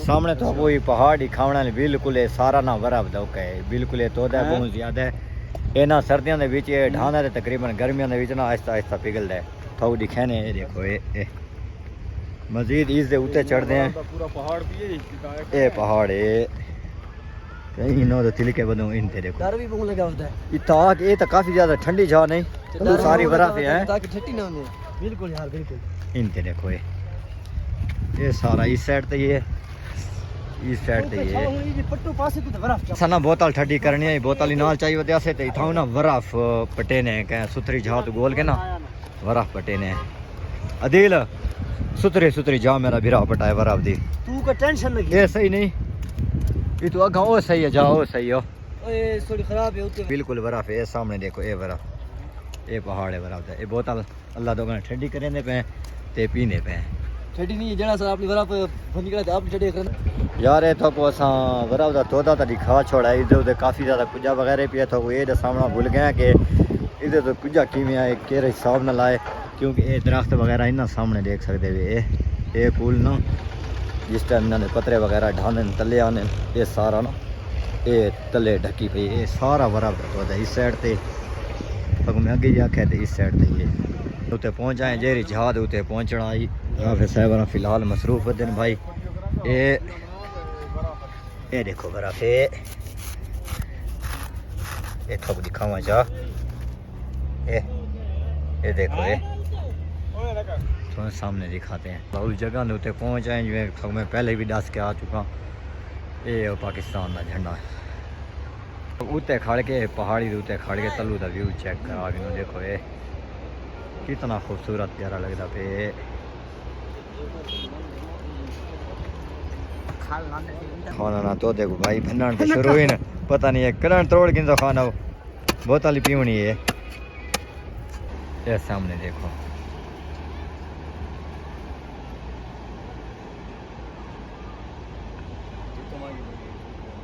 सामने तो वही पहाड़ ही खावना बिल्कुल है सारा ना बराबर दौका है बिल्कुल है तोदा बहुत ज्यादा है ये ना सर्दियों के विच ये ढांदा है तकरीबन गर्मियों के विच ना आहिस्ता आहिस्ता पिघलदा है थोड़ा दिखाने ये देखो ये मजीद इस दे ऊते चढ़दे हैं पूरा पहाड़ भी है ये पहाड़ है कहीं नो तो तिलके बनो इन थे देखो डर भी बहुत लगा होता है इताक ये तो काफी ज्यादा ठंडी जगह नहीं तो सारी बर्फ है ताकि ठंडी ना हो बिल्कुल यार बिल्कुल इन थे देखो ये सारा इस साइड ते ये इस साइड ते ये पट्टू पासे तो बर्फ सना बोतल ठंडी करनी है बोतल नाल चाहिए होते ऐसे ते इथाऊ ना बर्फ पटेने कह सुथरी जहा तो गोल के ना बर्फ पटेने अदील सुथरी सुथरी जा मेरा बिरा पटाए बर्फ दी तू का टेंशन लगी ये सही नहीं ये तो अगा ओ सही है जाओ सही हो ओए थोड़ी खराब है उते बिल्कुल बर्फ है सामने देखो ये बर्फ ये पहाड़ है बर्फ ये बोतल अल्लाह तो ठंडी करेंदे पे ते पीने पे ठंडी नहीं जड़ा सा अपनी बर्फ निकला था आपने ठंडी करना यार ये तो को असा बर्फ दा तोदा ता दिखा छोड़ा इधर उधर काफी ज्यादा कुजा वगैरह पिया था ये दा सामना भूल गया कि इधर तो कुजा किवें आए केरे हिसाब न लाए क्योंकि ये दरख्त वगैरह इन्ना सामने देख सकते वे ये पुल ना जिस टाइम इन्होंने पत्रे वगैरह ढाने तले आने ये सारा ना ये तले ढकी पई ये सारा बर्फ होता है इस साइड ते तो मैं अगे आख्या तो इस साइड ते ये उते पहुंच जाए जेरी जहाज उते पहुंचना आई फिर साहब फिलहाल मसरूफ दिन भाई ये देखो बर्फ ये थोक दिखावा चाह ये देखो ये तो सामने दिखाते हैं उस जगह उते पहुंच आए जो मैं पहले भी दस के आ चुका ये पाकिस्तान का झंडा उते खड़ के पहाड़ी उते खड़ के तलू का व्यू चेक करा के देखो ये कितना खूबसूरत प्यारा लगता पे खाना ना तो देखो भाई भंडार तो शुरू ही ना पता नहीं है करण तोड़ के तो खाना बोतल ही पीवनी है ये सामने देखो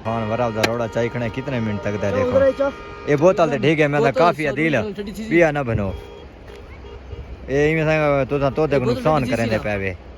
खान बराबर रोड़ा चाय खड़े कितने मिनट तक दा देखो ये बोतल तो ठीक है मैं काफी अदील पिया ना बनो ये तो नुकसान करें दे पे